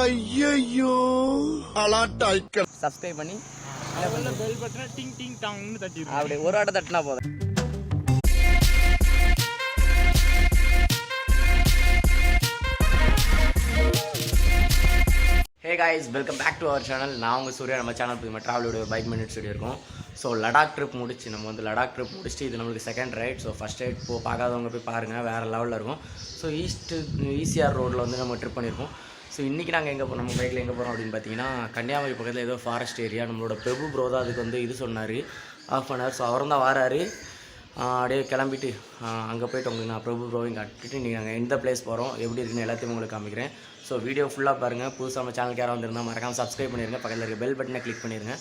ஐயோ அலாட்டாய்க்க சப்ஸ்கிரைப் பண்ணி பெல் பட்டனை டிங் டிங் டாங்னு தட்டிடுங்க. அப்படி ஒரு ஆட்ட தட்டினா போதும். Hey guys, welcome back to our channel. நான் உங்கள் சூர்யா. நம்ம சேனல் புதுமை ட்ராவலோட பைக் மினிட்ஸ் வீடியோ இருக்கும். ஸோ லடாக் ட்ரிப் முடிச்சு நம்ம வந்து லடாக் ட்ரிப் முடிச்சுட்டு இது நம்மளுக்கு second ride. So first ride பார்க்காதவங்க போய் பாருங்கள், வேறு லெவலில் இருக்கும். ஸோ ஈசிஆர் ரோட்டில் வந்து நம்ம ட்ரிப் பண்ணியிருக்கோம். ஸோ இன்றைக்கி நாங்கள் எங்கே போகிறோம், நம்ம பைக்கில் எங்கே போகிறோம் அப்படின்னு பார்த்தீங்கன்னா, கன்னியாகுமரி பக்கத்தில் ஏதோ ஃபாரஸ்ட் ஏரியா. நம்மளோட பிரபு ப்ரோ தான் அதுக்கு வந்து இது சொன்னார், ஆஃப் அன் ஹவர். ஸோ அவரும் தான் வராரு. அப்படியே கிளம்பிட்டு அங்கே போய்ட்டு உங்களுக்கு நான் பிரபு ப்ரோவையும் கட்டிட்டு இன்றைக்கி நாங்கள் எந்த பிளேஸ் போகிறோம், எப்படி இருக்குன்னு எல்லாத்தையும் உங்களுக்கு காமிக்கிறேன். ஸோ வீடியோ ஃபுல்லாக பாருங்கள். புதுசாக நம்ம சேனலுக்கு யாராவது வந்திருந்தால் மறக்காமல் சப்ஸ்கிரைப் பண்ணிடுங்க, பக்கத்தில் இருக்க பெல் பட்டனை கிளிக் பண்ணிடுங்க.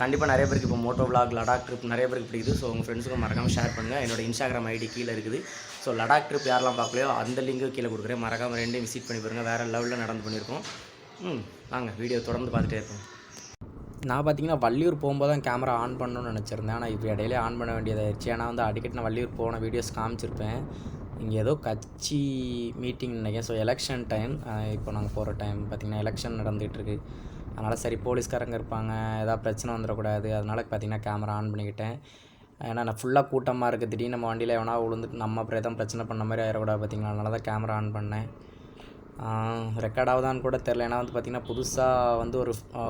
கண்டிப்பாக நிறைய பேருக்கு இப்போ மோட்டோ விளாக் லடாக் ட்ரிப் நிறைய பேருக்கு பிடிக்குது. ஸோ உங்கள் ஃப்ரெண்ட்ஸுக்கும் மறக்காமல் ஷேர் பண்ணுங்கள். என்னோட இன்ஸ்டாகிராம் ஐடி கீழே இருக்குது. ஸோ லடாக் ட்ரிப் யாரெல்லாம் பார்க்கலையோ அந்த லிங்க்கு கீழே கொடுக்குறேன். மறக்காமல் ரெண்டையும் விசிட் பண்ணி பாருங்கள், வேறு லெவலில் நடந்து பண்ணியிருக்கோம். வாங்க வீடியோ தொடர்ந்து பார்த்துட்டே இருக்கோம். நான் பார்த்தீங்கன்னா வள்ளியூர் போகும்போது தான் கேமரா ஆன் பண்ணணும்னு நினச்சிருந்தேன். ஆனால் இப்போ இடையிலே ஆன் பண்ண வேண்டியதாகிடுச்சு. ஏன்னா வந்து அடிக்கடி நான் வள்ளியூர் போன வீடியோஸ் காமிச்சிருப்பேன். இங்கே ஏதோ கட்சி மீட்டிங் நினைக்கிறேன். ஸோ எலெக்ஷன் டைம், இப்போ நாங்கள் போகிற டைம் பார்த்திங்கன்னா எலெக்ஷன் நடந்துகிட்ருக்கு. அதனால் சரி போலீஸ்காரங்க இருப்பாங்க, ஏதாவது பிரச்சனை வந்துடக்கூடாது, அதனால் பார்த்திங்கன்னா கேமரா ஆன் பண்ணிக்கிட்டேன். ஏன்னா நான் ஃபுல்லாக கூட்டமாக இருக்குது, திடீர்னு நம்ம வண்டியில் எவனா விழுந்துட்டு நம்ம அப்புறம் எதாவது பிரச்சனை பண்ண மாதிரி ஆயிடக்கூடாது பார்த்திங்களா. அதனால தான் கேமரா ஆன் பண்ணேன். ரெக்கார்ட் ஆகுதான்னு கூட தெரில. ஏன்னா வந்து பார்த்திங்கன்னா புதுசாக வந்து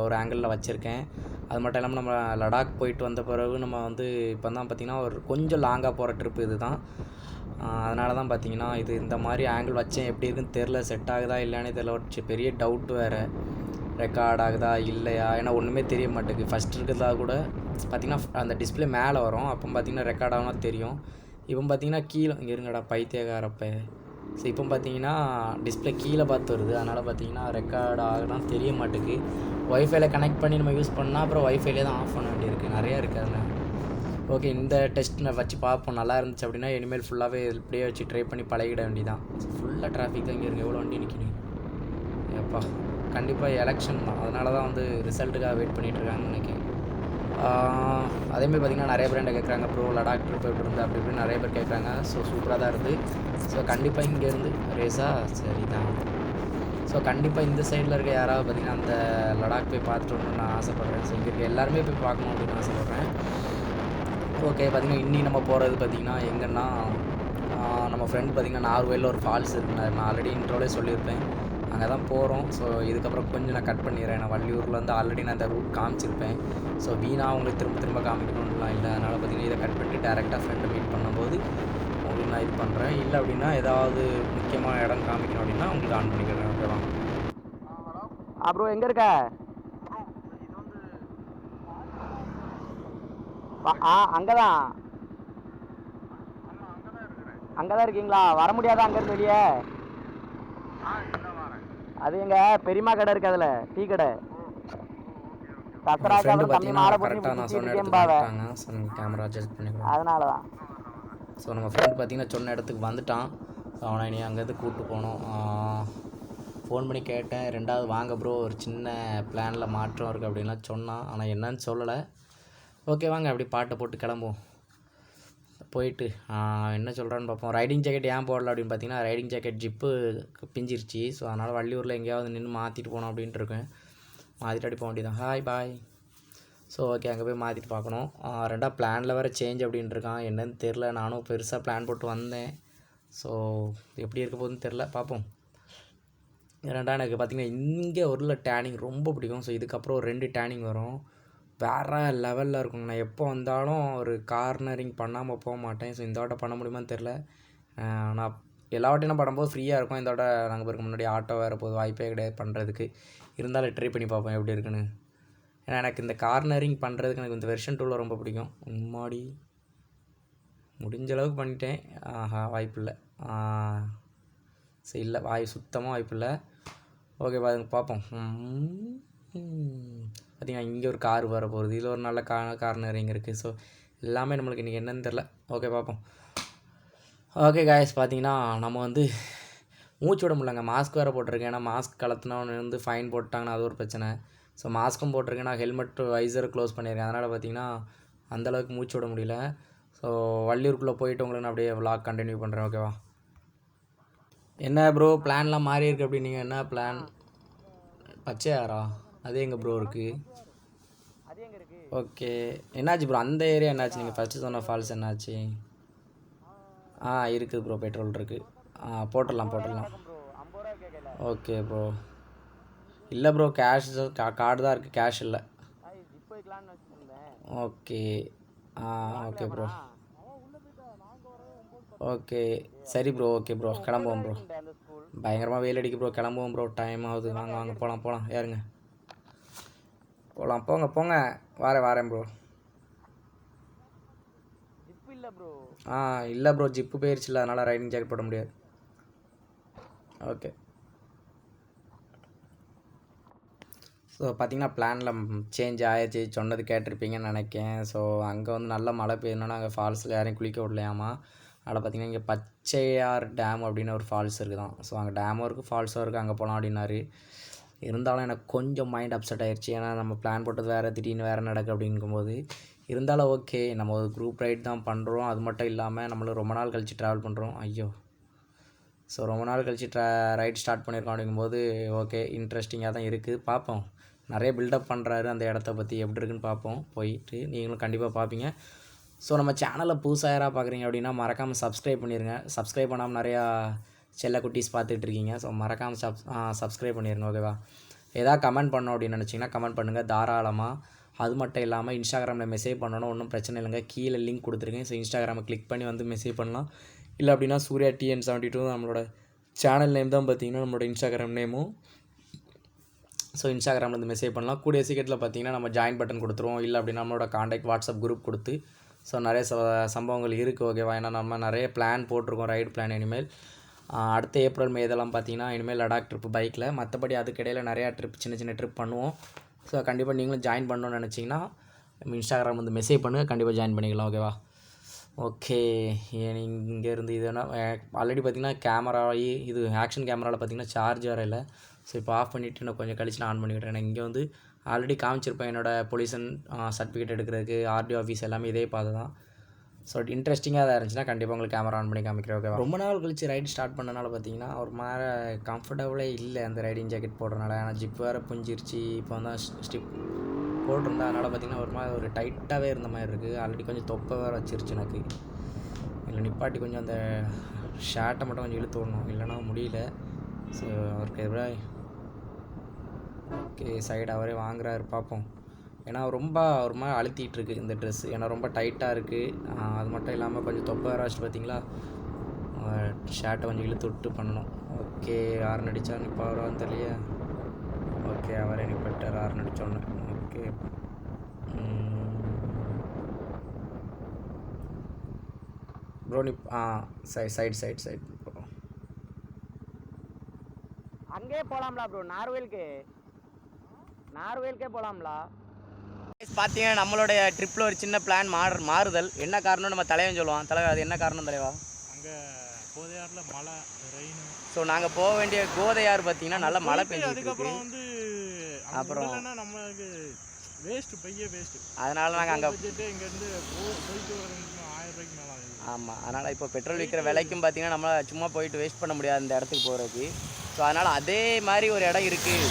ஒரு ஆங்கிளில் வச்சுருக்கேன். அது மட்டும் இல்லாமல் நம்ம லடாக் போயிட்டு வந்த பிறகு நம்ம வந்து இப்போ தான் பார்த்திங்கன்னா ஒரு கொஞ்சம் லாங்காக போகிற ட்ரிப்பு இது தான். அதனால தான் பார்த்திங்கன்னா இது இந்த மாதிரி ஆங்கிள் வச்சேன், எப்படி இருக்குன்னு தெரில, செட் ஆகுதா இல்லையானே தெரில. ஒரு பெரிய டவுட் வேறு, ரெக்கார்ட் ஆகுதா இல்லையா, ஏன்னா ஒன்றுமே தெரிய மாட்டேங்குது. ஃபஸ்ட் இருக்கிறதா கூட பார்த்திங்கன்னா அந்த டிஸ்பிளே மேலே வரும், அப்போ பார்த்திங்கன்னா ரெக்கார்ட் ஆகுனா தெரியும். இப்போ பார்த்திங்கன்னா கீழே இங்கே இருங்கடா பைத்தியக்காரப்ப. ஸோ இப்போ பார்த்திங்கன்னா டிஸ்பிளே கீழே பார்த்து வருது, அதனால் பார்த்திங்கன்னா ரெக்கார்ட் ஆகுனா தெரிய மாட்டேங்குது. ஒய்ஃபைல கனெக்ட் பண்ணி நம்ம யூஸ் பண்ணால் அப்புறம் ஒய்ஃபைலே தான் ஆஃப் பண்ண வேண்டியிருக்கு, நிறையா இருக்குது அதில். ஓகே, இந்த டெஸ்ட் நான் வச்சு பார்ப்போம். நல்லா இருந்துச்சு அப்படின்னா இனிமேல் ஃபுல்லாகவே இப்படியே வச்சு ட்ரை பண்ணி பழகிட வேண்டியதான். ஃபுல்லாக டிராஃபிக் தான் இங்கே இருக்குது. எவ்வளோ வண்டி நிற்கணும் எப்பா. கண்டிப்பாக எலெக்ஷன் தான், அதனால தான் வந்து ரிசல்ட்டுக்காக வெயிட் பண்ணிகிட்ருக்காங்கன்னு நினைக்கிறேன். அதேமாதிரி பார்த்திங்கன்னா நிறைய பேர் என்ன கேட்குறாங்க, ப்ரோ லடாக் ட்ரிப் எப்படி இருந்து அப்படி இப்படின்னு நிறைய பேர் கேட்குறாங்க. ஸோ சூப்பராக தான் இருக்குது. ஸோ கண்டிப்பாக இங்கேருந்து ரேஸா சரி தான். ஸோ கண்டிப்பாக இந்த சைடில் இருக்க யாராவது பார்த்திங்கன்னா அந்த லடாக் போய் பார்த்துட்டு வரணும்னு நான் ஆசைப்பட்றேன். ஸோ இங்கே இருக்க எல்லாருமே போய் பார்க்கணும் அப்படின்னு ஆசைப்பட்றேன். ஓகே, பார்த்திங்கன்னா இன்னி நம்ம போகிறது பார்த்திங்கன்னா எங்கன்னா நம்ம ஃப்ரெண்ட் பார்த்திங்கன்னா நார்வேயில் ஒரு ஃபால்ஸ் இருக்குன்னு நான் ஆல்ரெடி இன்ட்ரோலே சொல்லியிருப்பேன், அங்கே தான் போகிறோம். ஸோ இதுக்கப்புறம் கொஞ்சம் நான் கட் பண்ணிடுறேன். நான் வள்ளியூரில் வந்து ஆல்ரெடி நான் இந்த ரூட் காமிச்சிருப்பேன். ஸோ வீணாக அவங்களுக்கு திரும்ப காமிக்கணும்லாம் இல்லை. அதனால் பார்த்திங்கன்னா இதை கட் பண்ணிட்டு டேரெக்டாக ஃப்ரெண்டை மீட் பண்ணும்போது உங்களுக்கு நான் இது பண்ணுறேன். இல்லை அப்படின்னா ஏதாவது முக்கியமான இடம் காமிக்கணும் அப்படின்னா உங்களுக்கு ஆன் பண்ணிக்கிறேன். ஓகேவா? ப்ரோ எங்கே இருக்க? அங்கே தான் இருக்கீங்களா? வர முடியாதா அங்கேருந்து வெளியே? அது எங்கள் பெரியம்மா கடை இருக்குது, அதில் டீ கடை. அதனால தான். ஸோ நம்ம ஃப்ரெண்ட் பார்த்திங்கன்னா சொன்ன இடத்துக்கு வந்துட்டான். அவனை இனி அங்கேருந்து கூப்பிட்டு போனோம். ஃபோன் பண்ணி கேட்டேன், ரெண்டாவது வாங்க ப்ரோ ஒரு சின்ன பிளானில் மாற்றம் இருக்குது அப்படின்லாம் சொன்னான். ஆனால் என்னன்னு சொல்லலை. ஓகே வாங்க அப்படி பாட்டை போட்டு கிளம்புவோம். போயிட்டு என்ன சொல்கிறான்னு பார்ப்போம். ரைடிங் ஜாக்கெட் ஏன் போடல அப்படின்னு பார்த்தீங்கன்னா, ரைடிங் ஜாக்கெட் ஜிப்பு பிஞ்சிருச்சு. ஸோ அதனால் வள்ளியூரில் எங்கேயாவது நின்று மாற்றிட்டு போனோம் அப்படின்ட்டு இருக்கேன். மாற்றிட்டு அடி போக வேண்டியதான். Hi bye. ஸோ ஓகே, அங்கே போய் மாற்றிட்டு பார்க்கணும். ரெண்டாக பிளானில் வேறு சேஞ்ச் அப்படின்ட்டு இருக்கான், என்னன்னு தெரில. நானும் பெருசாக பிளான் போட்டு வந்தேன். ஸோ எப்படி இருக்க போகுதுன்னு தெரில, பார்ப்போம். ரெண்டாக எனக்கு பார்த்திங்கன்னா இங்கே ஒரு டேனிங் ரொம்ப பிடிக்கும். ஸோ இதுக்கப்புறம் ஒரு 2 டேனிங் வரும், வேறு லெவலில் இருக்குங்க. நான் எப்போ வந்தாலும் ஒரு கார்னரிங் பண்ணாமல் போக மாட்டேன். ஸோ இந்த வாட்டை பண்ண முடியுமான்னு தெரில. நான் எல்லா வாட்டையும் நான் பண்ணும்போது ஃப்ரீயாக இருக்கும். இந்த வாட்டை நாங்கள் பேருக்கு முன்னாடி ஆட்டோ வேறு போது, வாய்ப்பே கிடையாது பண்ணுறதுக்கு. இருந்தாலும் ட்ரை பண்ணி பார்ப்போம் எப்படி இருக்குன்னு. ஏன்னா எனக்கு இந்த கார்னரிங் பண்ணுறதுக்கு எனக்கு இந்த வெர்ஷன் 2ல் ரொம்ப பிடிக்கும். முன்னாடி முடிஞ்ச அளவுக்கு பண்ணிட்டேன். வாய்ப்பு இல்லை. சரி இல்லை, சுத்தமாக வாய்ப்பு இல்லை. ஓகே பார்ப்போம். பார்த்திங்கன்னா இங்கே ஒரு கார் வர போகிறது, இதில் ஒரு நல்ல கார்னரிங் இருக்குது. ஸோ எல்லாமே நம்மளுக்கு இன்றைக்கி என்னன்னு தெரில. ஓகே பார்ப்போம். ஓகே காய்ஸ், பார்த்திங்கன்னா நம்ம வந்து மூச்சு விட முடியலங்க. மாஸ்க் வேறு போட்டிருக்கேன். ஏன்னா மாஸ்க் கலத்துனவனு வந்து ஃபைன் போட்டாங்கன்னா அது ஒரு பிரச்சனை. ஸோ மாஸ்க்கும் போட்டிருக்கேன். நான் ஹெல்மெட் வைசரை க்ளோஸ் பண்ணியிருக்கேன். அதனால் பார்த்திங்கன்னா அந்தளவுக்கு மூச்சு விட முடியல. ஸோ வள்ளியூருக்குள்ளே போயிட்டு உங்களுக்கு நான் அப்படியே விளாக் கண்டினியூ பண்ணுறேன். ஓகேவா? என்ன ப்ரோ பிளான்லாம் மாறி இருக்குது அப்படி? நீங்கள் என்ன பிளான்? பச்சையாரா? அது எங்கே ப்ரோ இருக்குது? ஓகே, என்னாச்சு ப்ரோ அந்த ஏரியா என்னாச்சு? நீங்கள் ஃபஸ்ட்டு சொன்ன ஃபால்ஸ் என்னாச்சு? இருக்குது ப்ரோ, பெட்ரோல் இருக்குது. போட்டுடலாம். Okay bro. இல்லை ப்ரோ, கேஷ் கார்டு தான் இருக்குது, கேஷ் இல்லை. ஓகே. Okay bro. ஓகே சரி ப்ரோ. ஓகே ப்ரோ, கிளம்புவோம் ப்ரோ. பயங்கரமாக வெயில் அடிக்கு ப்ரோ, கிளம்புவோம் ப்ரோ. டைம் ஆகுது. வாங்க போகலாம் ஏறுங்க. போங்க. வாரேன் ப்ரோ. இல்லை ப்ரோ, ஜிப்பு போயிடுச்சுல, அதனால் ரைடிங் ஜாக்கெட் போட முடியாது. ஓகே. ஸோ பார்த்திங்கன்னா பிளானில் சேஞ்ச் ஆயிடுச்சு. சொன்னது கேட்டிருப்பீங்கன்னு நினைக்கேன். ஸோ அங்கே வந்து நல்ல மழை பெய்யணுன்னா அங்கே ஃபால்ஸில் யாரையும் குளிக்க விடலையாமா. அதில் பார்த்திங்கன்னா இங்கே பச்சையார் டேம் அப்படின்னு ஒரு ஃபால்ஸ் இருக்குதான். ஸோ அங்கே டேமும் இருக்குது, ஃபால்ஸும் இருக்குது, அங்கே போகலாம் அப்படின்னாரு. இருந்தாலும் எனக்கு கொஞ்சம் மைண்ட் அப்செட் ஆகிடுச்சு. ஏன்னா நம்ம பிளான் போட்டது வேறு, திடீர்னு வேறு நடக்கு அப்படிங்கும்போது. இருந்தாலும் ஓகே, நம்ம ஒரு குரூப் ரைட் தான் பண்ணுறோம். அது மட்டும் இல்லாமல் நம்மளும் ரொம்ப நாள் கழித்து ட்ராவல் பண்ணுறோம். ஸோ ரொம்ப நாள் கழித்து ரைட் ஸ்டார்ட் பண்ணியிருக்கோம் அப்படிங்கும்போது ஓகே, இன்ட்ரெஸ்டிங்காக தான் இருக்குது. பார்ப்போம். நிறைய பில்டப் பண்ணுறாரு அந்த இடத்த பற்றி, எப்படி இருக்குன்னு பார்ப்போம். போயிட்டு நீங்களும் கண்டிப்பாக பார்ப்பீங்க. ஸோ நம்ம சேனலில் புதுசாக யாராக பார்க்குறீங்க அப்படின்னா மறக்காமல் சப்ஸ்கிரைப் பண்ணிடுங்க. சப்ஸ்கிரைப் பண்ணாமல் நிறையா செல்ல குட்டீஸ் பார்த்துட்ருக்கீங்க. ஸோ மறக்காமல் சப்ஸ்கிரைப் பண்ணிடுங்க. ஓகேவா? ஏதாவது கமெண்ட் பண்ணோம் அப்படின்னு நினச்சிங்கன்னா கமெண்ட் பண்ணுங்கள் தாராளமாக. அது மட்டும் இல்லாமல் இன்ஸ்டாகிராமில் மெசேஜ் பண்ணணும், ஒன்றும் பிரச்சனை இல்லைங்க. கீழே லிங்க் கொடுத்துருக்கேன். ஸோ இன்ஸ்டாகிராமை கிளிக் பண்ணி வந்து மெசேஜ் பண்ணலாம். இல்லை அப்படின்னா சூர்யா TN72 நம்மளோட சேனல் நேம் தான் பார்த்தீங்கன்னா நம்மளோட இன்ஸ்டாகிராம் நேமும். ஸோ இன்ஸ்டாகிராமில் வந்து மெசேஜ் பண்ணலாம். கூடிய சீக்கிரத்தில் பார்த்தீங்கன்னா நம்ம ஜாயின் பட்டன் கொடுத்துருவோம். இல்லை அப்படின்னா நம்மளோட காண்டாக்ட் வாட்ஸ்அப் குரூப் கொடுத்து ஸோ நிறைய சம்பவங்கள் இருக்குது. ஓகேவா? ஏன்னா நம்ம நிறைய பிளான் போட்டிருக்கோம், ரைடு பிளான். இனிமேல் அடுத்த ஏப்ரல் மே இதெல்லாம் பார்த்தீங்கன்னா இனிமேல் லடாக் ட்ரிப்பு பைக்கில். மற்றபடி அதுக்கிடையில் நிறையா ட்ரிப், சின்ன ட்ரிப் பண்ணுவோம். ஸோ கண்டிப்பாக நீங்களும் ஜாயின் பண்ணணும்னு நினச்சிங்கன்னா நம்ம இன்ஸ்டாகிராம் வந்து மெசேஜ் பண்ணுங்கள், கண்டிப்பாக ஜாயின் பண்ணிக்கலாம். ஓகேவா? ஓகே. இங்கேருந்து இது என்ன ஆல்ரெடி பார்த்திங்கன்னா கேமரா, இது ஆக்ஷன் கேமராவில் பார்த்திங்கன்னா சார்ஜ் வேறு இல்லை. ஸோ இப்போ ஆஃப் பண்ணிவிட்டு நான் கொஞ்சம் கழிச்சு நான் ஆன் பண்ணிவிட்டேன். ஏன்னா இங்கே வந்து ஆல்ரெடி காமிச்சிருப்பேன் என்னோடய பொல்யூஷன் சர்டிஃபிகேட் எடுக்கிறதுக்கு RDO ஆஃபீஸ் எல்லாமே இதே பார்த்து தான். ஸோ இன்ட்ரெஸ்டிங்காக தான் இருந்துச்சுன்னா கண்டிப்பாக உங்களுக்கு கேமரா ஆன் பண்ணி காமிக்கிறேன். ஓகேவா? ரொம்ப நாள் கழிச்சு ரைடு ஸ்டார்ட் பண்ணனால பார்த்திங்கன்னா ஒரு மாதிரி கம்ஃபர்டபுளே இல்லை அந்த ரைடிங் ஜாக்கெட் போடுறதுனால. ஆனால் ஜிப் வேறு புஞ்சிருச்சு. இப்போ வந்து ஸ்டிப் போட்டிருந்தா அதனால் பார்த்திங்கன்னா ஒரு மாதிரி ஒரு டைட்டாகவே இருந்த மாதிரி இருக்குது. ஆல்ரெடி கொஞ்சம் தொப்பை வேறு வச்சிருச்சு எனக்கு. இல்லை நிப்பாட்டி கொஞ்சம் அந்த ஷர்ட்டை மட்டும் கொஞ்சம் இழுத்து விடணும், இல்லைனா முடியல. ஸோ அவருக்கு எவ்வளோ ஓகே சைடு அவரே வாங்குறாரு, பார்ப்போம். ஏன்னா ரொம்ப ஒரு மாதிரி அழுத்திட்டுருக்கு இந்த ட்ரெஸ். ஏன்னா ரொம்ப டைட்டாக இருக்குது. அது மட்டும் இல்லாமல் கொஞ்சம் தொப்பை வேறு வச்சுட்டு பார்த்திங்களா, ஷர்ட்டை கொஞ்சம் இழுத்து விட்டு பண்ணணும். ஓகே, ஹார்ன் அடித்தா நிப்பாருவான்னு தெரியல. ஓகே, அவரே நிப்பாட்டார் ஹார்ன் அடித்தோன்னு. Okay bro side bro. அங்கே போகலாம்ல ப்ரோ, நார்வேலுக்கே போகலாம்ல. பார்த்தீங்கன்னா நம்மளுடைய ட்ரிப்பில் ஒரு சின்ன பிளான் மாறுதல். என்ன காரணம் நம்ம தலைவன் சொல்லுவான். தலைவர் அது என்ன காரணம் தலைவா? அங்கே கோதையாரில் மழை, ரெயின். ஸோ நாங்கள் போக வேண்டிய கோதையார் பார்த்தீங்கன்னா நல்லா மழை பெய்யுது. அதுக்கப்புறம் வந்து அப்புறம் நம்மளுக்கு வேஸ்ட்டு. அதனால் நாங்கள் அங்கே இங்கேருந்து போயிட்டு வர 1000 ரூபாய்க்கு மேலே ஆகுது. ஆமாம், அதனால் இப்போ பெட்ரோல் விற்கிற விலைக்கும் பார்த்தீங்கன்னா நம்மளால் சும்மா போயிட்டு வேஸ்ட் பண்ண முடியாது இந்த இடத்துக்கு போகிறதுக்கு. ஸோ அதனால் அதே மாதிரி ஒரு இடம் இருக்குது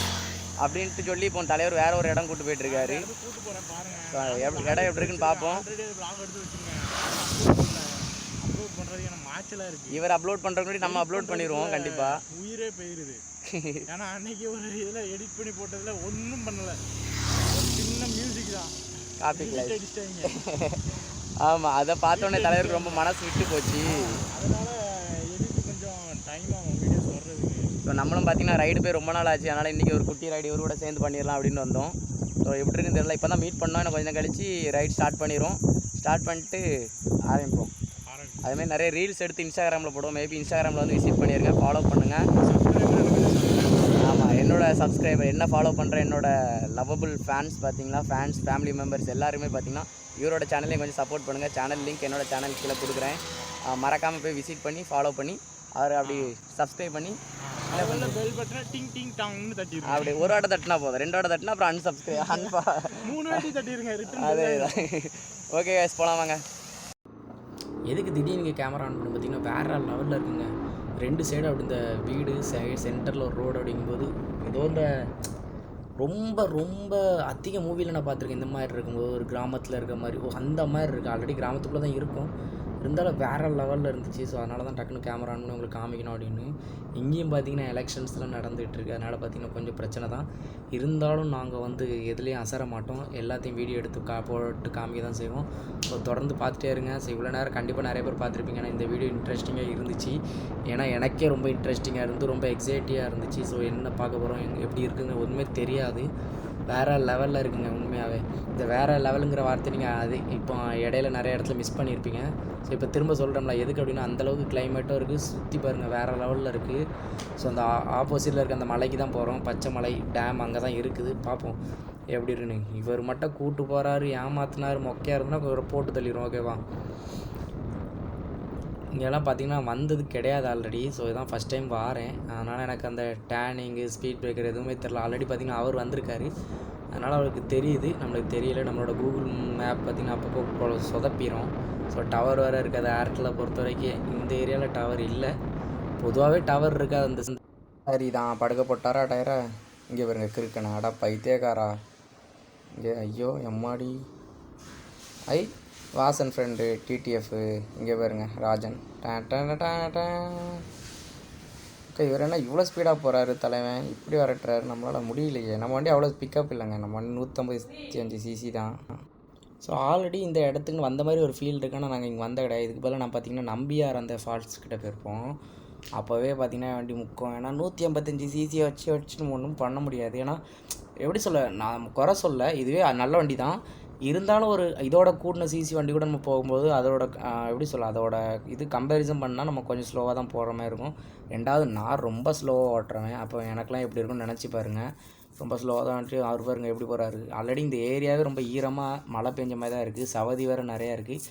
அப்படின்ட்டு சொல்லி இப்போ தலைவர் வேறு ஒரு இடம் கூட்டு போயிட்டுருக்காரு. ஸோ இடம் எப்படி இருக்குன்னு பார்ப்போம். இவர் அப்லோட் பண்ணுறதுக்கு முன்னாடி நம்ம அப்லோட் பண்ணிடுவோம் கண்டிப்பாக. உயிரே போயிருது. ஏன்னா அன்னைக்கு ஒரு இதில் எடிட் பண்ணி போட்டதில் ஒன்றும் பண்ணலை, சின்ன மியூசிக் தான் காப்பி அடிச்சிட்டாங்க. ஆமாம், அதை பார்த்தோன்னே தலைவருக்கு ரொம்ப மனசு விட்டு போச்சு. அதனால் எடிட் கொஞ்சம் டைம் ஆகும் வீடியோஸ் வர்றதுக்கு. ஸோ நம்மளும் பார்த்தீங்கன்னா ரைடு போய் ரொம்ப நாள் ஆச்சு. அதனால் இன்றைக்கி ஒரு குட்டி ரைடு இவர் கூட சேர்ந்து பண்ணிடலாம் அப்படின்னு வந்தோம். ஸோ எப்படி இருக்குன்னு தெரியல. இப்போ தான் மீட் பண்ணோம். இன்னும் கொஞ்சம் கழிச்சு ரைட் ஸ்டார்ட் பண்ணிடுவோம். ஸ்டார்ட் பண்ணிட்டு ஆரம்பிப்போம். அதுமாதிரி நிறைய ரீல்ஸ் எடுத்து இன்ஸ்டாகிராமில் போடுவோம். மேபி இன்ஸ்டாகிராமில் வந்து விசிட் பண்ணிடுங்க, ஃபாலோ பண்ணுங்கள். ஆமாம், என்னோடய சப்ஸ்கிரைபர் என்ன ஃபாலோ பண்ணுற என்னோடய லவ்வபிள் ஃபேன்ஸ் பார்த்தீங்களா, ஃபேமிலி மெம்பர்ஸ் எல்லாருமே பார்த்தீங்கன்னா இவரோட சேனலையும் கொஞ்சம் சப்போர்ட் பண்ணுங்கள். சேனல் லிங்க் என்னோடய சேனல் கீழே கொடுக்குறேன். மறக்காமல் போய் விசிட் பண்ணி ஃபாலோ பண்ணி அவர் அப்படி சப்ஸ்கிரைப் பண்ணி பெல் பட்டனை டிங் டிங் டாங்னு தட்டிடுங்க. அப்படி ஒரு வாட்டை தட்டினா போதும், 2 வாட்டை தட்டினா அப்புறம் அன்சப்ஸ்கிரைப் 3 வாட்டி தட்டிடுங்க. அதே தான். ஓகே கைஸ், போகலாம் வாங்க. எதுக்கு திடீர்னு இங்கே கேமரா ஆன் பண்ணி பார்த்தீங்கன்னா வேறு லெவலில் இருக்குங்க. 2 சைடு அப்படி இந்த வீடு சென்டரில் ஒரு ரோடு அப்படிங்கும்போது ஏதோ இந்த ரொம்ப ரொம்ப அதிக மூவியில் நான் பார்த்துருக்கேன் இந்த மாதிரி இருக்கும்போது ஒரு கிராமத்தில் இருக்க மாதிரி அந்த மாதிரி இருக்குது. ஆல்ரெடி கிராமத்துக்குள்ளே தான் இருக்கும், இருந்தாலும் வேறு லெவலில் இருந்துச்சு. ஸோ அதனால தான் டக்குன்னு கேமரா ஆன் பண்ணி உங்களுக்கு காமிக்கணும் அப்படின்னு. இங்கேயும் பார்த்திங்கன்னா எலெக்ஷன்ஸ்லாம் நடந்துகிட்ருக்கு, அதனால் பார்த்திங்கன்னா கொஞ்சம் பிரச்சனை தான். இருந்தாலும் நாங்கள் வந்து எதுலேயும் அசர மாட்டோம், எல்லாத்தையும் வீடியோ எடுத்து போட்டு காமிக்க தான் செய்வோம். ஸோ தொடர்ந்து பார்த்துட்டே இருங்க. ஸோ இவ்வளோ நேரம் கண்டிப்பாக நிறைய பேர் பார்த்துருப்பீங்க. ஏன்னா இந்த வீடியோ இன்ட்ரெஸ்டிங்காக இருந்துச்சு, ஏன்னா எனக்கே ரொம்ப இன்ட்ரெஸ்டிங்காக இருந்து ரொம்ப எக்ஸைட்டியாக இருந்துச்சு. ஸோ என்ன பார்க்க போகிறோம் எப்படி இருக்குதுங்க ஒன்றுமே தெரியாது, வேறு லெவலில் இருக்குங்க உண்மையாகவே. இந்த வேறு லெவலுங்கிற வார்த்தை நீங்கள் அது இப்போ இடையில நிறைய இடத்துல மிஸ் பண்ணியிருப்பீங்க. ஸோ இப்போ திரும்ப சொல்கிறோம்ல எதுக்கு அப்படின்னா அந்தளவுக்கு கிளைமேட்டும் இருக்குது, சுற்றி பாருங்கள் வேறு லெவலில் இருக்குது. ஸோ அந்த ஆப்போசிட்டில் இருக்க அந்த மலைக்கு தான் போகிறோம், பச்சை மலை டேம் அங்கே தான் இருக்குது. பார்ப்போம் எப்படி இருக்குன்னு. இவர் மட்டும் கூட்டு போகிறாரு, ஏமாத்தினார், மொக்கையாக இருந்தால் ஒரு போட்டு தள்ளிடுவோம். ஓகேவா? இங்கெல்லாம் பார்த்திங்கன்னா வந்தது கிடையாது ஆல்ரெடி. ஸோ இதான் ஃபஸ்ட் டைம் வாரேன், அதனால் எனக்கு அந்த டேனிங்கு ஸ்பீட் பிரேக்கர் எதுவுமே தெரில. ஆல்ரெடி பார்த்திங்கன்னா அவர் வந்திருக்காரு, அதனால் அவருக்கு தெரியுது, நம்மளுக்கு தெரியல. நம்மளோட கூகுள் மேப் பார்த்திங்கன்னா அப்பப்போ சொதப்பிடும். ஸோ டவர் வேறு இருக்காது ஏர்டெல்லை பொறுத்த வரைக்கும். இந்த ஏரியாவில் டவர் இல்லை, பொதுவாகவே டவர் இருக்காது. அந்த சரி தான் படுக்க போட்டாரா டயரா. இங்கே பாருங்க கிறுக்கணா, அடா பைத்தியக்காரா. இங்கே ஐயோ எம்மாடி ஐ வாசன் ஃப்ரெண்டு டிடிஎஃப். இங்கே பாருங்க ராஜன். ஓகே, இவர் என்ன இவ்வளோ ஸ்பீடாக போகிறாரு தலைவன், இப்படி வரட்டுறாரு, நம்மளால் முடியலையே. நம்ம வண்டி அவ்வளோ பிக்கப் இல்லைங்க, நம்ம வண்டி 155 சிசி தான். ஸோ ஆல்ரெடி இந்த இடத்துக்கு வந்த மாதிரி ஒரு ஃபீல் இருக்குன்னா நாங்கள் இங்கே வந்த கிடையாது. இதுக்கு பதிலாக நான் பார்த்திங்கன்னா நம்பியார் அந்த ஃபால்ஸ் கிட்டே போயிருப்போம். அப்போவே பார்த்திங்கன்னா வண்டி முக்கம், ஏன்னா 155 சிசியை வச்சுன்னு ஒன்றும் பண்ண முடியாது. ஏன்னா எப்படி சொல்ல, நான் குறை சொல்ல, இதுவே நல்ல வண்டி தான், இருந்தாலும் ஒரு இதோட கூடின சிசி வண்டி கூட நம்ம போகும்போது அதோட எப்படி சொல்ல அதோட இது கம்பேரிசன் பண்ணால் நம்ம கொஞ்சம் ஸ்லோவாக தான் போகிற மாதிரி இருக்கும். ரெண்டாவது நான் ரொம்ப ஸ்லோவாக ஓட்டுறேன், அப்போ எனக்குலாம் எப்படி இருக்குன்னு நினச்சி பாருங்கள். ரொம்ப ஸ்லோவாக தான் வந்துட்டு அவர் பாருங்க எப்படி போகிறாரு. ஆல்ரெடி இந்த ஏரியாவே ரொம்ப ஈரமாக மழை பெஞ்ச மாதிரி தான் இருக்குது, சவதி வேறு நிறையா இருக்குது.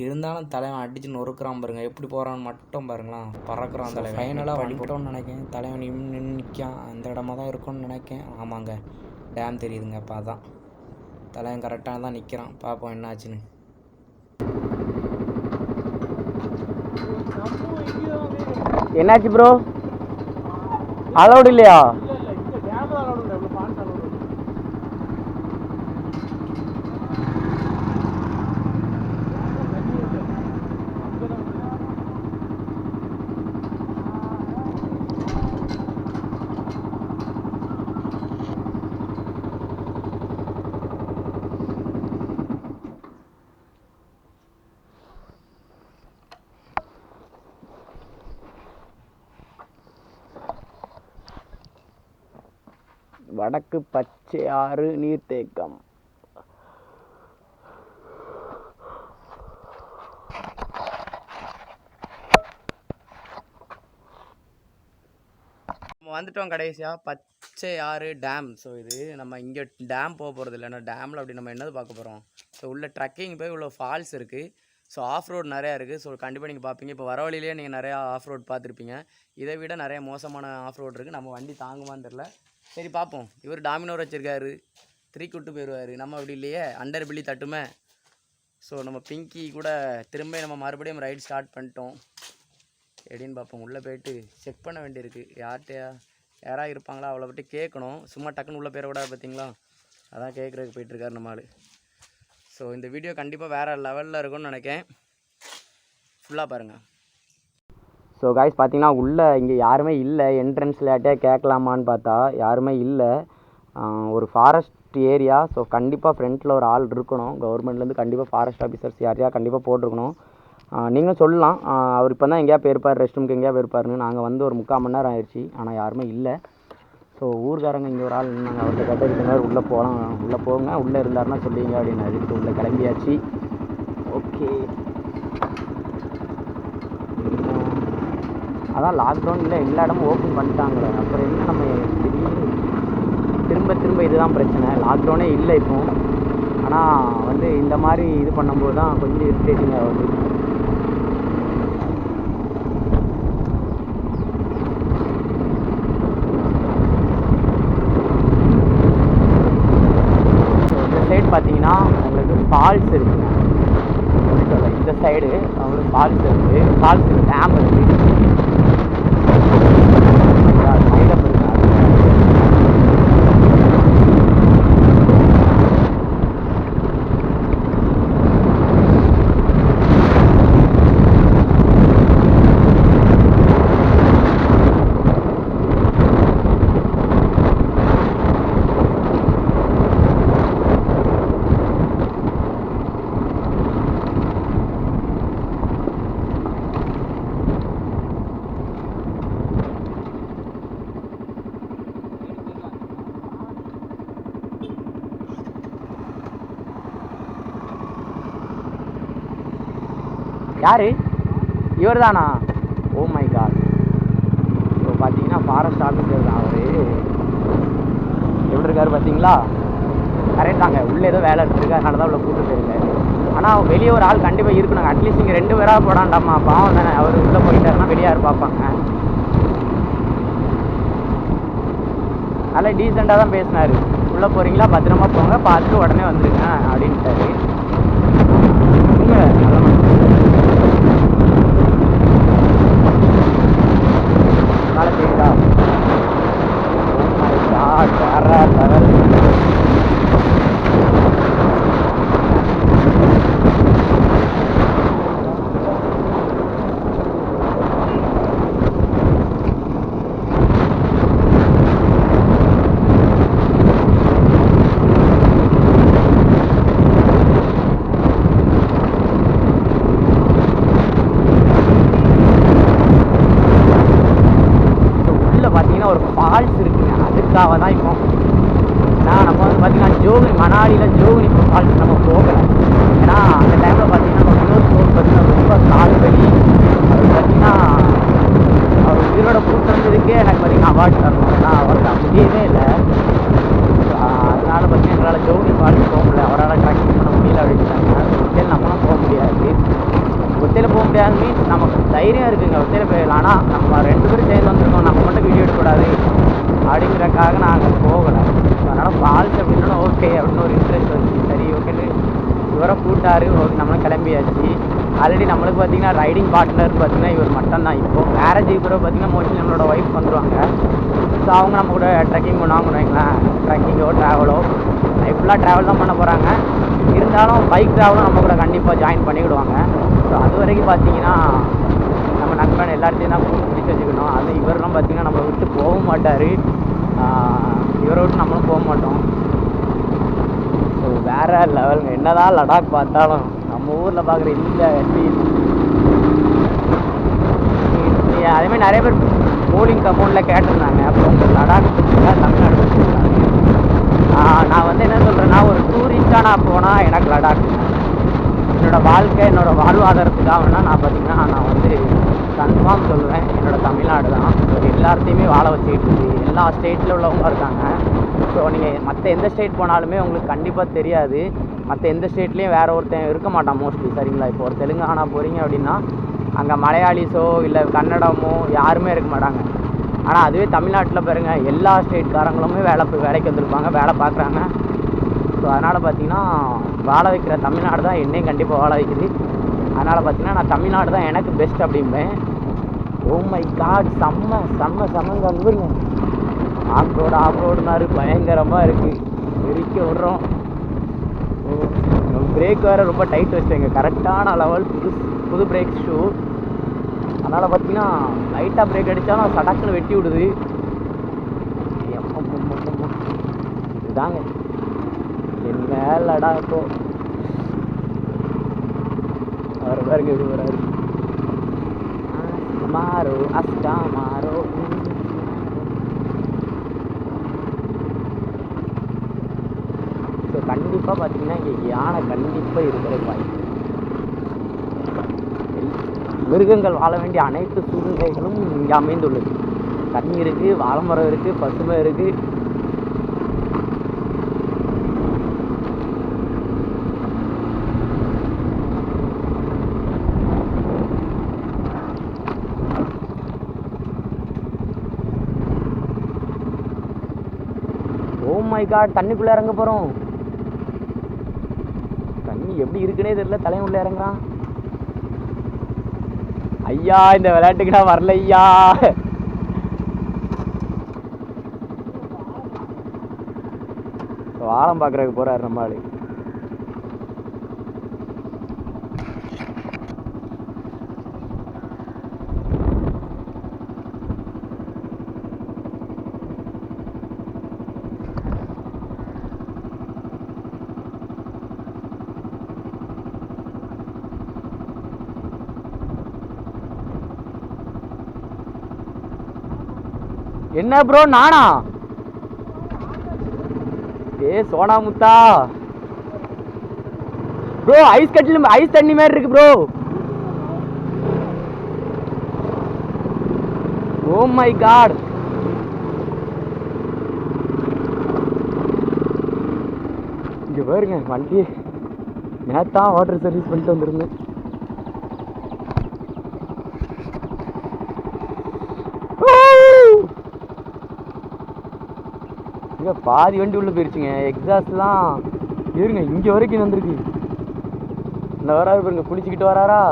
இருந்தாலும் தலைவன் அடித்து நொறுக்கிறான் பாருங்க, எப்படி போகிறான்னு மட்டும் பாருங்களேன், பறக்கிறான் தலைவன். ஃபைனலாக வழிபட்டோன்னு நினைக்கேன், தலைவன் நிற்கான் அந்த இடமா தான் இருக்கும்னு நினைக்கேன். ஆமாங்க, டேம் தெரியுதுங்க, அப்போ அதான் தலைவன் கரெக்டாக தான் நிற்கிறான். பார்ப்போம் என்ன ஆச்சுன்னு. என்னாச்சு ப்ரோ, அலௌடு இல்லையா? வடக்கு பச்சை ஆறு நீர்த்தேக்கம். நம்ம வந்துட்டோம் கடைசியாக பச்சை ஆறு டேம். ஸோ இது நம்ம இங்கே டேம் போக போகிறது இல்லை, ஏன்னா டேமில் அப்படி நம்ம என்னது பார்க்க போகிறோம். ஸோ உள்ள ட்ரக்கிங் போய் இவ்வளோ ஃபால்ஸ் இருக்குது, ஸோ ஆஃப் ரோட் நிறையா இருக்குது. ஸோ கண்டிப்பாக நீங்கள் பார்ப்பீங்க, இப்போ வர வழியிலே நீங்கள் நிறையா ஆஃப் ரோட் பார்த்துருப்பீங்க. இதை விட நிறைய மோசமான ஆஃப் ரோட் இருக்குது, நம்ம வண்டி தாங்குமான்னு தெரில. சரி பார்ப்போம். இவர் டாமினோர் வச்சுருக்காரு, 3 கூட்டு போயிடுவார், நம்ம அப்படி இல்லையே, அண்டர் பில்லி தட்டுமே. ஸோ நம்ம பிங்கி கூட திரும்ப நம்ம மறுபடியும் ரைட் ஸ்டார்ட் பண்ணிட்டோம். எப்படின்னு பார்ப்போம். உள்ளே போய்ட்டு செக் பண்ண வேண்டியிருக்கு, யாராக இருப்பாங்களா அவளை பற்றி கேட்கணும். சும்மா டக்குன்னு உள்ளே பேரை கூட பார்த்தீங்களா, அதான் கேட்குறதுக்கு போயிட்டுருக்காரு நம்ம ஆள். ஸோ இந்த வீடியோ கண்டிப்பாக வேறு லெவலில் இருக்கும்னு நினைக்கிறேன், ஃபுல்லாக பாருங்கள். ஸோ காய்ஸ் பார்த்தீங்கன்னா உள்ளே இங்கே யாருமே இல்லை, என்ட்ரன்ஸில் யார்ட்டே கேட்கலாமான்னு பார்த்தா யாருமே இல்லை. ஒரு ஃபாரஸ்ட் ஏரியா, ஸோ கண்டிப்பாக ஃப்ரண்ட்டில் ஒரு ஆள் இருக்கணும், கவர்மெண்ட்லேருந்து கண்டிப்பாக ஃபாரஸ்ட் ஆஃபீஸர்ஸ் யாரையா கண்டிப்பாக போட்டிருக்கணும். நீங்களும் சொல்லலாம், அவர் இப்போ தான் எங்கேயா போயிருப்பார், ரெஸ்ட் ரூமுக்கு எங்கேயா போயிருப்பாருன்னு. நாங்கள் வந்து ஒரு 3/4 மணி நேரம் ஆயிடுச்சு, ஆனால் யாருமே இல்லை. ஸோ ஊர்காரங்க இங்கே ஒரு ஆள் நாங்கள் அவர்கிட்ட கேட்டதுக்கு உள்ளே போகலாம், உள்ளே போங்க, உள்ளே இருந்தாருன்னா சொல்லிங்க அப்படின்னாரு. ஸோ உள்ளே கிளம்பியாச்சு. ஓகே, அதான் லாக்டவுன் இல்லை, எல்லா இடமும் ஓப்பன் பண்ணிட்டாங்களே, அப்புறம் என்ன நம்ம திரும்ப இதுதான் பிரச்சனை. லாக்டவுனே இல்லை இப்போ, ஆனால் வந்து இந்த மாதிரி இது பண்ணும்போது தான் கொஞ்சம் இரிட்டேட்டிங்காக வருது. இந்த சைடு பார்த்தீங்கன்னா உங்களுக்கு ஃபால்ஸ் இருக்குங்க, இந்த சைடு அவங்களுக்கு ஃபால்ஸ் இருக்குது, டேம் இருக்குது. யார் இவர் தானா? Oh my god. ஸோ பார்த்தீங்கன்னா ஃபாரஸ்ட் ஆஃபீஸர் தான் அவர். எப்படி இருக்காரு பார்த்தீங்களா? கரெக்ட் தாங்க, உள்ளே ஏதோ வேலை இருக்குது, அதனால தான் உள்ள கூட்டு போயிருக்காரு. ஆனால் வெளியே ஒரு ஆள் கண்டிப்பாக இருக்கணுங்க. அட்லீஸ்ட் இங்கே 2 பேராக போடாண்டாமா, பாவம் தானே. அவர் உள்ளே போயிட்டாருன்னா வெளியே யார் பார்ப்பாங்க. நல்லா டீசெண்டாக தான் பேசினார். உள்ளே போகிறீங்களா, பத்திரமா போங்க, பார்த்துட்டு உடனே வந்துடுங்க அப்படின்ட்டாரு. நல்ல தெரியுதா? வேற லெவல். ஒரு ஃபால்ஸ் இருக்குங்க, அதுக்காக தான் இப்போ நம்ம வந்து பார்த்தீங்கன்னா ஜோகினி, மணாலியில் ஜோகினி ஃபால்ஸ் நம்ம போகலை. ஏன்னா அந்த டைமில் பார்த்தீங்கன்னா நம்ம இன்னொரு ஸ்டோர் பார்த்தீங்கன்னா ரொம்ப கால் வலி. அது பார்த்தீங்கன்னா அவர் உயிரோட கூட்டு வந்ததுக்கே எனக்கு பார்த்தீங்கன்னா அவார்டு தரணும். ஏன்னா அவருக்கு முடியவே இல்லை. அதனால பார்த்தீங்கன்னா எங்களால் ஜோகினி ஃபால்ஸ் போக முடியல, அவரால் ட்ராக்கிங் பண்ண முடியல அப்படின்ட்டாங்க. ஒத்தையில் நம்மளும் போக முடியாது. ஒத்தையில் போக முடியாது மீன்ஸ் நமக்கு தைரியம் இருக்குங்க, ஒத்தையில் போயிடலாம். ஆனால் நம்ம 2 பேரும் சேர்ந்து வந்துருக்கோம், நம்ம மட்டும் வீடியோ எடுக்கக்கூடாது அப்படிங்கிறக்காக நாங்கள் போகலை. அதனால் ஃபால்ஸ் அப்படின்னா ஓகே அப்படின்னு ஒரு இன்ட்ரெஸ்ட் வந்துச்சு. சரி ஓகேன்னு இவரை கூட்டாரு, ஓகே நம்மளும் கிளம்பியாச்சு. ஆல்ரெடி நம்மளுக்கு பார்த்தீங்கன்னா ரைடிங் பார்ட்னர் பார்த்தீங்கன்னா இவர் மட்டும்தான். இப்போது மேரேஜுக்கு பிறகு பார்த்தீங்கன்னா மோஸ்ட்லி நம்மளோட ஒய்ஃப் வந்துடுவாங்க. ஸோ அவங்க நம்ம கூட ட்ரெக்கிங் பண்ணுவாங்க வைங்களேன். ட்ரெக்கிங்கோ ட்ராவலோ ஃபுல்லாக ட்ராவல் தான் பண்ண போகிறாங்க. இருந்தாலும் பைக் ட்ராவலும் நம்ம கூட கண்டிப்பாக ஜாயின் பண்ணிவிடுவாங்க. ஸோ அது வரைக்கும் பார்த்தீங்கன்னா நம்ம நண்பன் எல்லாத்தையும் தான் பிடிச்சி வச்சுக்கணும். அது இவரெல்லாம் பார்த்தீங்கன்னா நம்மளை விட்டு போகவும் மாட்டார், இவரை விட்டு நம்மளும் போக மாட்டோம். ஸோ வேறு லெவலுங்க. என்ன தான் லடாக் பார்த்தாலும் நம்ம ஊரில் பார்க்குற இந்த ஃபீல். அதேமாதிரி நிறைய பேர் போலிங் கம்பௌண்டில் கேட்டிருந்தாங்க, அப்புறம் உங்கள் லடாக் பிடிச்சிங்களா தமிழ்நாடு பிடிச்சிருக்காங்க. நான் வந்து என்ன சொல்கிறேன்னா, ஒரு டூரிஸ்ட்டாக நான் போனால் எனக்கு லடாக் என்னோடய வாழ்க்கை, என்னோடய வாழ்வாதாரத்துக்காக வேணால் நான் பார்த்திங்கன்னா நான் வந்து கன்ஃபார்ம் சொல்லுவேன் என்னோடய தமிழ்நாடு தான். ஸோ எல்லாத்தையுமே வாழ வச்சுக்கிட்டு இருக்குது. எல்லா ஸ்டேட்டில் உள்ளவங்க இருக்காங்க. ஸோ நீங்கள் மற்ற எந்த ஸ்டேட் போனாலுமே உங்களுக்கு கண்டிப்பாக தெரியாது. மற்ற எந்த ஸ்டேட்லேயும் வேறு ஒருத்தன் இருக்க மாட்டான் மோஸ்ட்லி, சரிங்களா? இப்போ ஒரு தெலுங்கானா போகிறீங்க அப்படின்னா அங்கே மலையாளிஸோ இல்லை கன்னடமோ யாருமே இருக்க மாட்டாங்க. ஆனால் அதுவே தமிழ்நாட்டில் பாருங்கள், எல்லா ஸ்டேட்காரங்களுமே வேலைக்கு வந்திருப்பாங்க, வேலை பார்க்குறாங்க. ஸோ அதனால் பார்த்திங்கன்னா வாழ வைக்கிற தமிழ்நாடு தான் என்னையும் கண்டிப்பாக வாழ வைக்குது. அதனால் பார்த்திங்கன்னா நான் தமிழ்நாடு தான் எனக்கு பெஸ்ட் அப்படிம்பேன். ஓ மை காட், செம்மங்க வந்துருங்க. ஆஃப்ரோடுனாரு பயங்கரமாக இருக்குது, வெறிக்க விட்றோம். பிரேக் வேறு ரொம்ப டைட் வச்சுட்டேங்க, கரெக்டான லெவல். புது பிரேக் ஷூ, அதனால் பார்த்தீங்கன்னா லைட்டாக பிரேக் அடித்தாலும் சடக்குன்னு வெட்டி விடுது. இதுதாங்க என்ன லடாக்கோ. அவர் பாருங்க இது வராரு. மாரோ அஸ்கா மாரோ. ஸோ கண்டிப்பாக பார்த்தீங்கன்னா இங்கே யானை கண்டிப்பாக இருக்கிற வாய்ப்பு. மிருகங்கள் வாழ வேண்டிய அனைத்து சூழ்நிலைகளும் இங்கே அமைந்துள்ளது. தண்ணி இருக்குது, வாழைமரம் இருக்குது, பசுமை இருக்குது. ஓ மை காட், தண்ணிக்குள்ளே இறங்க போகிறோம். தண்ணி எப்படி இருக்குன்னே தெரியல, தலையுள்ள இறங்குறான். ஐயா இந்த விளையாட்டுக்கு நான் வரல ஐயா. வாரம் பார்க்குறதுக்கு போகிறாரு நம்ம ஆளு. என்ன ப்ரோ நானா? ஏ சோனா முத்தா ப்ரோ, ஐஸ் கட்டில் ஐஸ் தண்ணி மாதிரி இருக்கு ப்ரோ. ஓ மை காட், இங்கே பாருங்க வண்டி நேத்தான் வாட்டர் சர்வீஸ் பண்ணிட்டு வந்துருந்தேன். இங்கே பாதி வண்டி உள்ளே போயிடுச்சுங்க. எக்ஸாஸ்ட்லாம் இருங்க இங்கே வரைக்கும் வந்திருக்கு. இந்த வராரு பாருங்க, குளிச்சுக்கிட்டு வராரா.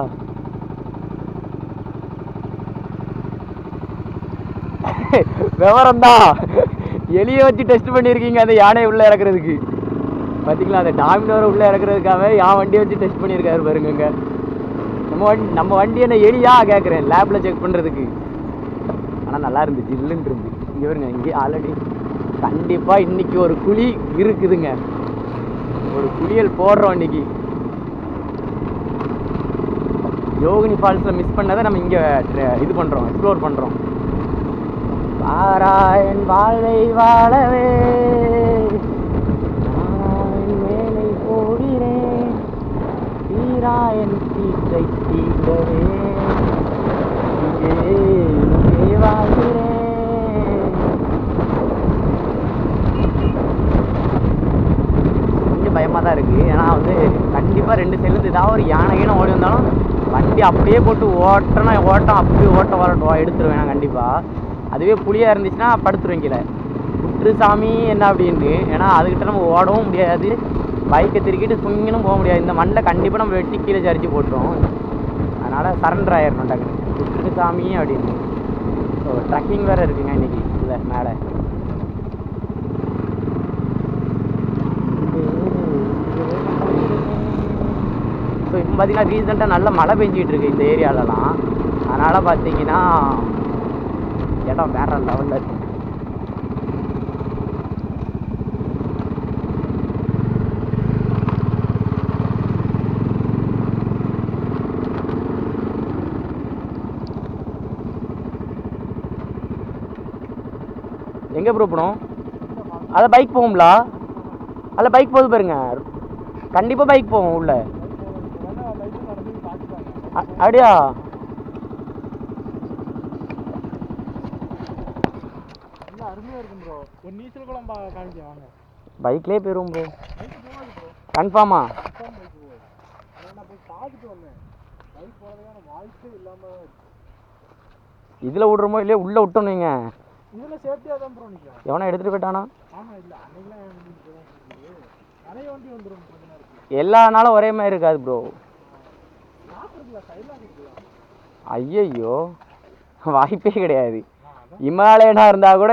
விவரம் தான், எலியை வச்சு டெஸ்ட் பண்ணியிருக்கீங்க அந்த யானையை உள்ளே இறக்குறதுக்கு. பார்த்தீங்களா, அந்த டாமினோரை உள்ளே இறக்குறதுக்காக என் வண்டியை வச்சு டெஸ்ட் பண்ணியிருக்காரு பாருங்க. நம்ம வண்டி என்ன எலியா கேட்குறேன் லேபில் செக் பண்ணுறதுக்கு. ஆனால் நல்லா இருந்து, ஜில்லுன்னு இருந்து. இங்கே வருங்க, இங்கே ஆல்ரெடி கண்டிப்பாக இன்றைக்கி ஒரு குழி இருக்குதுங்க. ஒரு குளியல் போடுறோம் இன்றைக்கி. யோகினி ஃபால்ஸில் மிஸ் பண்ணதை நம்ம இங்கே இது பண்ணுறோம், எக்ஸ்ப்ளோர் பண்ணுறோம். வாராயன் வாழ்வை வாழவே மேலை போகிறேன், தீராயன் தீட்டை தீண்டவே இங்கே வாழ்கிறேன். கொஞ்சம் பயமாக தான் இருக்குது. ஏன்னா வந்து கண்டிப்பாக 2 சைட்லேருந்து ஏதாவது ஒரு யானை ஓடி வந்தாலும் வண்டி அப்படியே போட்டு ஓட்டம் அப்படியே வரட்டும் எடுத்துருவேன் நான் கண்டிப்பாக. அதுவே புளியாக இருந்துச்சுன்னா படுத்துருவேன் கீழே, விட்டுரு சாமி என்ன அப்படின்ட்டு. ஏன்னா அதுக்கிட்ட நம்ம ஓடவும் முடியாது, பைக்கை திருக்கிட்டு சுங்கினும் போக முடியாது. இந்த மண்ணில் கண்டிப்பாக நம்ம வெட்டி கீழே சரிச்சு போட்டுரும். அதனால் சரண்டர் ஆயிடணும் டக்குன்னு, விட்டுரு சாமி அப்படின்னு. ஸோ ட்ரக்கிங் வேறு இருக்குங்க இன்றைக்கி இல்லை மேலே. ஸோ இப்போ பார்த்தீங்கன்னா ரீசெண்டாக நல்ல மழை பெஞ்சிகிட்டு இருக்கு இந்த ஏரியாலலாம். அதனால் பார்த்தீங்கன்னா இடம் வேற லெவலில் இருக்கு. எங்கே ப்ரோ போகணும்? அதில் பைக் போகும்லா, அதில் பைக் போகுது பாருங்க, கண்டிப்பாக பைக் போகும் உள்ள. அப்படியா? பைக்லேயே போயிடும் ப்ரோ. கன்ஃபார்மா? இதில் விட்றோமோ இல்லையா, உள்ளே விட்டோம் நீங்கள் எவனா எடுத்துகிட்டு போயிட்டானா? எல்லா நாளும் ஒரே மாதிரி இருக்காது ப்ரோ. ஐயையோ, வாய்ப்பே கிடையாது. இமாலயனாக இருந்தால் கூட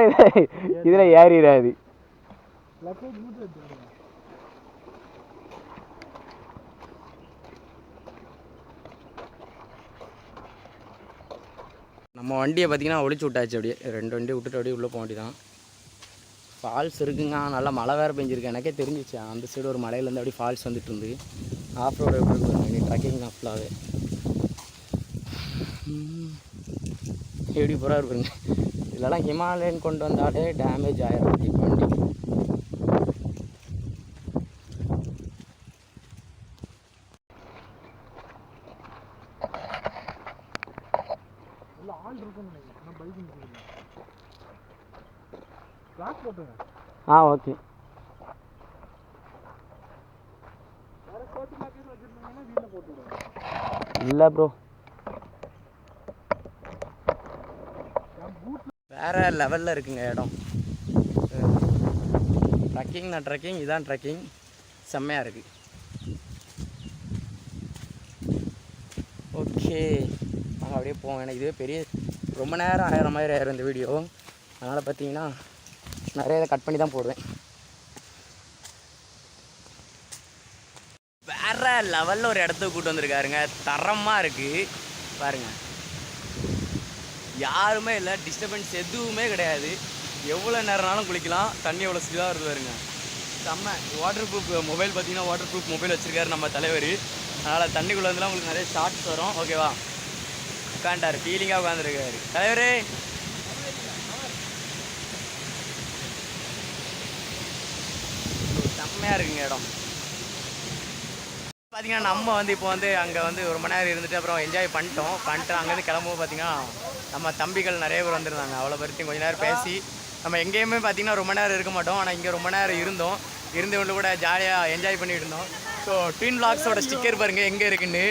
இதில் ஏறிடாது. நம்ம வண்டியை பார்த்திங்கன்னா ஒழிச்சு விட்டாச்சு. அப்படியே 2 வண்டியை விட்டுட்டு அப்படியே உள்ளே போக வேண்டியதான். ஃபால்ஸ் இருக்குங்க, நல்லா மழை வேறு பெஞ்சிருக்கு. எனக்கே தெரிஞ்சிச்சு அந்த சைடு ஒரு மலையிலேருந்து அப்படியே ஃபால்ஸ் வந்துட்டு இருந்து. ஆஃப் ரோடு எப்படி இருக்கு ட்ரக்கிங் ஃபுல்லாகவே எப்படி போகிறா இருப்பாங்க. இதெல்லாம் ஹிமாலயன் கொண்டு வந்தாலே டேமேஜ் ஆயிரும் இப்போ வண்டி. ஆ ஓகே. இல்லை ப்ரோ, வேறு லெவலில் இருக்குங்க இடம். ட்ரக்கிங் இதான் ட்ரக்கிங், செம்மையாக இருக்குது. ஓகே நாங்கள் அப்படியே போவோம். எனக்கு இதுவே பெரிய ரொம்ப நேரம் ஆகிற மாதிரி ஆயிரும் இந்த வீடியோ. அதனால் பார்த்தீங்கன்னா நிறைய இதை கட் பண்ணி தான் போடுவேன். வேறு லெவலில் ஒரு இடத்துக்கு கூப்பிட்டு வந்திருக்காருங்க, தரமாக இருக்குது பாருங்கள். யாருமே இல்லை, டிஸ்டர்பன்ஸ் எதுவுமே கிடையாது. எவ்வளோ நேரம்னாலும் குளிக்கலாம். தண்ணி எவ்வளோ ஸ்பீடாக வருது பாருங்க, செம்ம. வாட்டர் ப்ரூஃப் மொபைல் பார்த்தீங்கன்னா வாட்டர் ப்ரூஃப் மொபைல் வச்சுருக்காரு நம்ம தலைவர். அதனால் தண்ணிக்குள்ளே வந்துலாம் உங்களுக்கு நிறைய ஷார்ட்ஸ் வரும். ஓகேவா? உட்காண்டார், ஃபீலிங்காக உட்காந்துருக்காரு தலைவர். செம்மையாக இருக்குங்க இடம். பார்த்தீங்கன்னா நம்ம வந்து இப்போ வந்து அங்கே வந்து 1 மணி நேரம் இருந்துட்டு அப்புறம் என்ஜாய் பண்ணிட்டோம். அங்கேருந்து கிளம்பும்போது பார்த்தீங்கன்னா நம்ம தம்பிகள் நிறைய பேர் வந்திருந்தாங்க. அவ்வளோ பேர்த்தையும் கொஞ்ச நேரம் பேசி நம்ம எங்கேயுமே பார்த்தீங்கன்னா ரொம்ப நேரம் இருக்க மாட்டோம். ஆனால் இங்கே ரொம்ப நேரம் இருந்தவங்க கூட ஜாலியாக என்ஜாய் பண்ணிட்டு இருந்தோம். ஸோ ட்வின் vlogsோட ஸ்டிக்கர் பாருங்கள் எங்கே இருக்குன்னு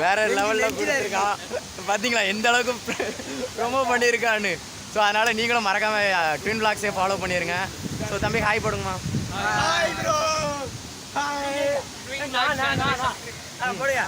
வேறு லெவலில் கொடுத்துருக்கான். பார்த்தீங்களா எந்த அளவுக்கு ப்ரொமோ பண்ணியிருக்கான்னு. ஸோ அதனால் நீங்களும் மறக்காமல் ட்வின் vlogsஸே ஃபாலோ பண்ணிடுங்க. ஸோ தம்பி ஹாய் போடுங்கம்மா. Hi bro hi போடுயா.